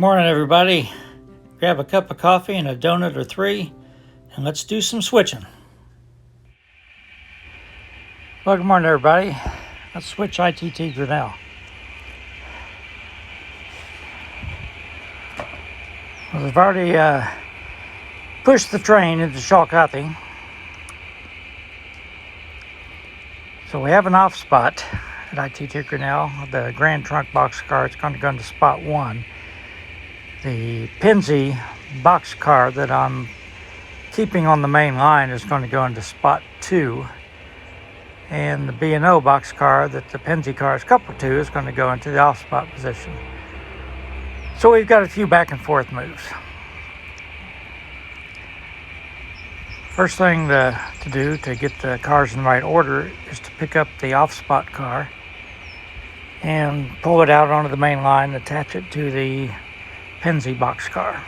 Morning, everybody. Grab a cup of coffee and a donut or three, and let's do some switching. Well, good morning, everybody. Let's switch ITT Grinnell. Well, we've already pushed the train into Shawcotty. So we have an off spot at ITT Grinnell. The Grand Trunk boxcar, it's going to go into spot 1. The Penzi boxcar that I'm keeping on the main line is going to go into spot 2. And the B&O boxcar that the Penzi car is coupled to is going to go into the off spot position. So we've got a few back and forth moves. First thing to do to get the cars in the right order is to pick up the off spot car and pull it out onto the main line and attach it to the Penzi boxcar.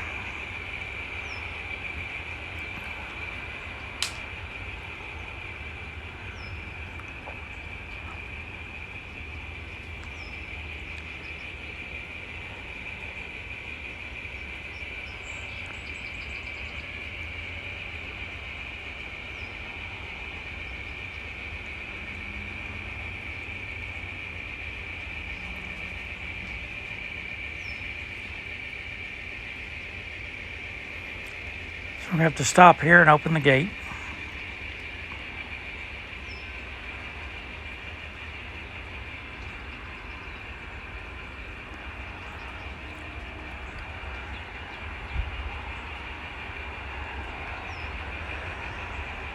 So we have to stop here and open the gate.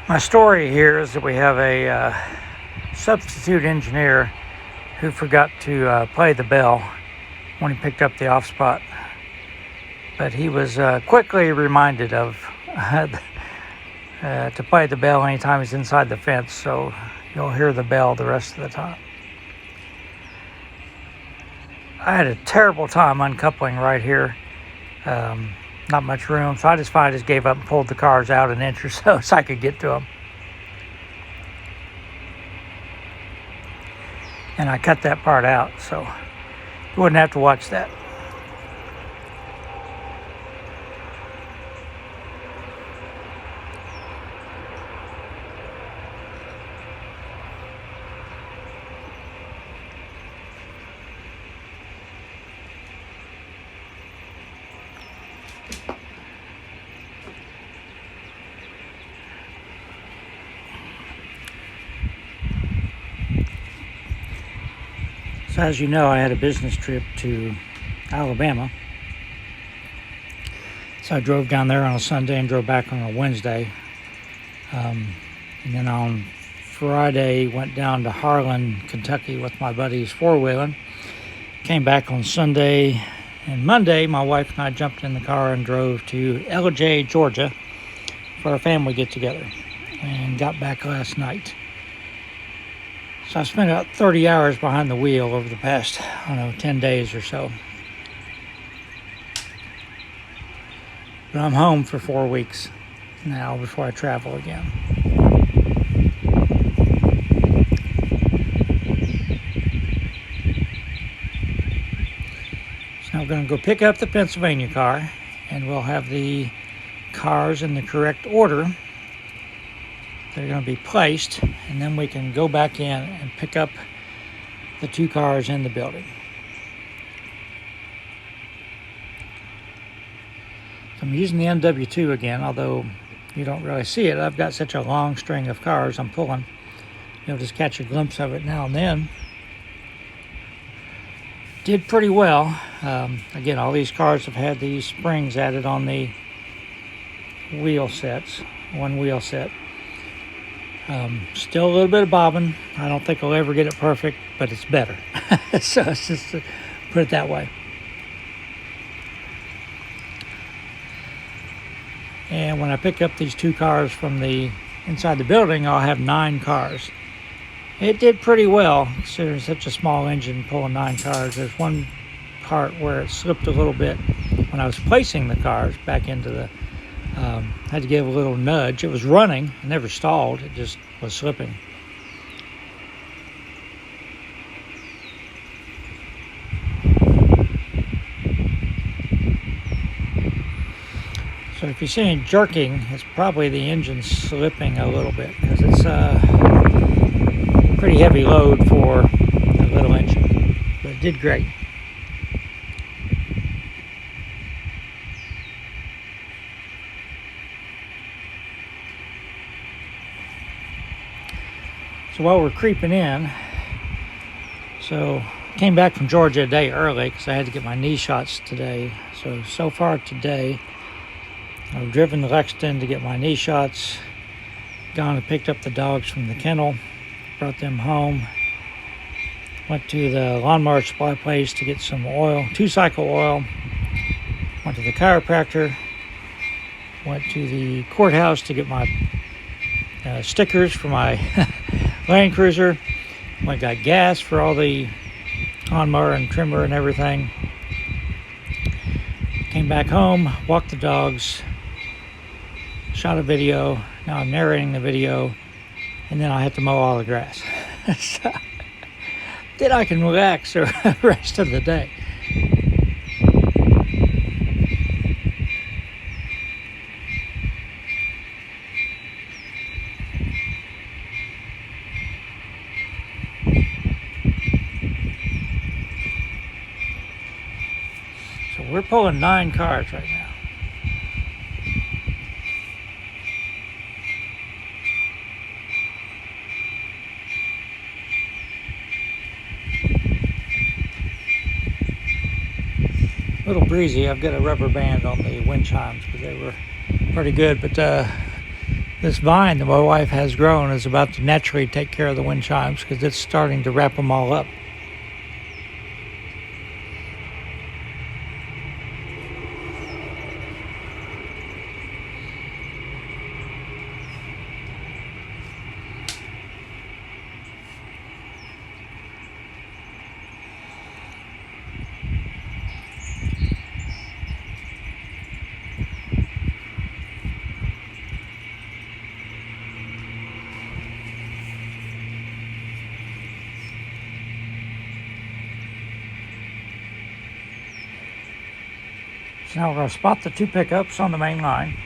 My story here is that we have a substitute engineer who forgot to play the bell when he picked up the off spot. But he was quickly reminded of to play the bell anytime he's inside the fence, so you'll hear the bell the rest of the time. I had a terrible time uncoupling right here. Not much room, so I just gave up and pulled the cars out an inch or so I could get to them. And I cut that part out, so you wouldn't have to watch that. So as you know, I had a business trip to Alabama. So I drove down there on a Sunday and drove back on a Wednesday. And then on Friday, went down to Harlan, Kentucky with my buddies four-wheeling. Came back on Sunday. And Monday, my wife and I jumped in the car and drove to LJ, Georgia for a family get-together. And got back last night. So I spent about 30 hours behind the wheel over the past, 10 days or so. But I'm home for 4 weeks now before I travel again. So I'm going to go pick up the Pennsylvania car, and we'll have the cars in the correct order. They're going to be placed, and then we can go back in and pick up the 2 cars in the building. So I'm using the NW2 again, although you don't really see it. I've got such a long string of cars I'm pulling. You'll just catch a glimpse of it now and then. Did pretty well. Again, all these cars have had these springs added on the wheel sets, one wheel set. Still a little bit of bobbing. I don't think I'll ever get it perfect, but it's better. So it's just to put it that way. And when I pick up these 2 cars from the inside the building, I'll have 9 cars. It did pretty well, considering such a small engine pulling 9 cars. There's one part where it slipped a little bit when I was placing the cars back into the had to give a little nudge. It was running, it never stalled, it just was slipping. So if you see any jerking, it's probably the engine slipping a little bit because it's a pretty heavy load for a little engine, but it did great. So while we're creeping in, so came back from Georgia a day early because I had to get my knee shots today. So far today, I've driven to Lexington to get my knee shots, gone and picked up the dogs from the kennel, brought them home, went to the lawnmower supply place to get some oil, 2-cycle oil, went to the chiropractor, went to the courthouse to get my stickers for my Land Cruiser, went got gas for all the lawnmower and trimmer and everything, came back home, walked the dogs, shot a video. Now I'm narrating the video, and then I have to mow all the grass. So, then I can relax the rest of the day. So we're pulling 9 cars right now. A little breezy. I've got a rubber band on the wind chimes because they were pretty good, but this vine that my wife has grown is about to naturally take care of the wind chimes because it's starting to wrap them all up. So now we're going to spot the 2 pickups on the main line.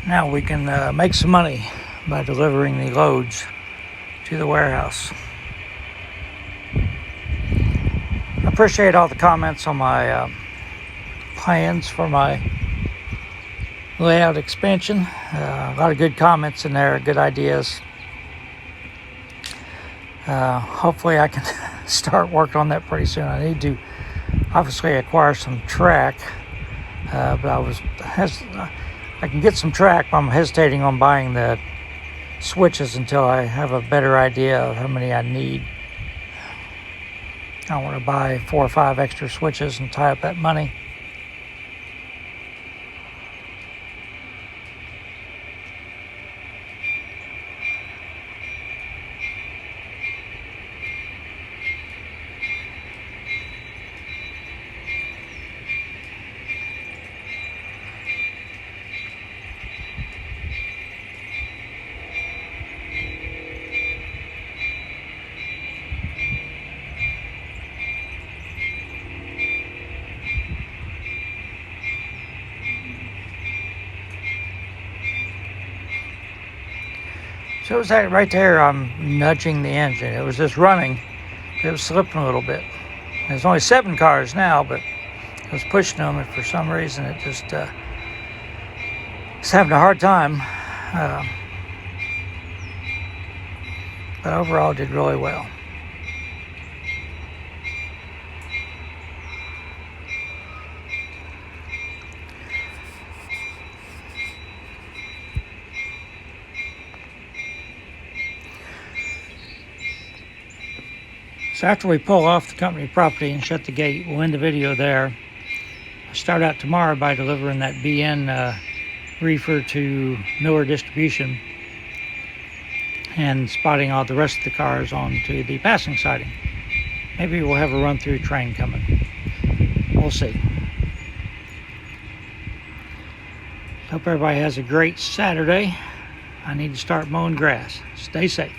Now we can make some money by delivering the loads to the warehouse. I appreciate all the comments on my plans for my layout expansion. A lot of good comments in there, good ideas. Hopefully I can start working on that pretty soon. I need to obviously acquire some track, but I can get some track, but I'm hesitating on buying the switches until I have a better idea of how many I need. I want to buy 4 or 5 extra switches and tie up that money. So it was that right there, I'm nudging the engine. It was just running. It was slipping a little bit. There's only 7 cars now, but I was pushing them, and for some reason it just was having a hard time. But overall did really well. So after we pull off the company property and shut the gate, we'll end the video there. I'll start out tomorrow by delivering that BN reefer to Miller Distribution and spotting all the rest of the cars onto the passing siding. Maybe we'll have a run-through train coming. We'll see. Hope everybody has a great Saturday. I need to start mowing grass. Stay safe.